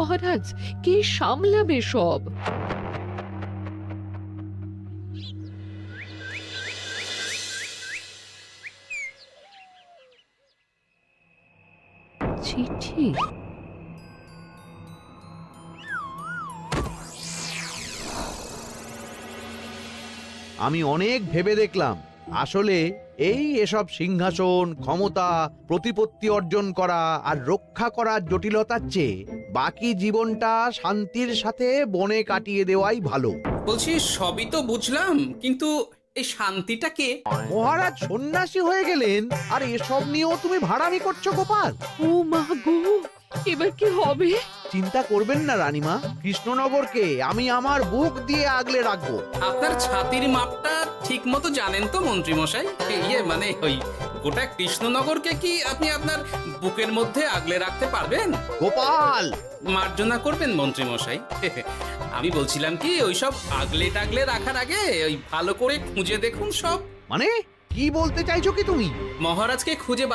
মহারাজ, কে সামলাবে সব? চিঠি। আমি অনেক ভেবে দেখলাম, আসলে এসব সিংহাসন, ক্ষমতা, প্রতিপত্তি অর্জন করা আর রক্ষা করার জটিলতার চেয়ে বাকি জীবনটা শান্তির সাথে বনে কাটিয়ে দেওয়াই ভালো। বলছি সবই তো বুঝলাম, কিন্তু এই শান্তিটা কে? মহারাজ সন্ন্যাসী হয়ে গেলেন আর এসব নিয়েও তুমি ভাড়ামি করছো গোপাল? ও মা গো, এবার কি হবে? চিন্তা করবেন না রানীমা, কৃষ্ণনগরকে আমি আমার বুক দিয়ে আগলে রাখবো। আপনার ছাতির মাপটা ঠিক মতো জানেন তো মন্ত্রী মশাই? মানে ওই গোটা কৃষ্ণনগরকে কি আপনি আপনার বুকের মধ্যে আগলে রাখতে পারবেন? গোপাল! মার্জনা করবেন মন্ত্রী মশাই। আমি বলছিলাম কি, ওইসব আগলে টাগলে রাখার আগে ওই ভালো করে খুঁজে দেখুন সব। মানে কি বলতে চাইছো কি তুমি? মহারাজকে খুঁজে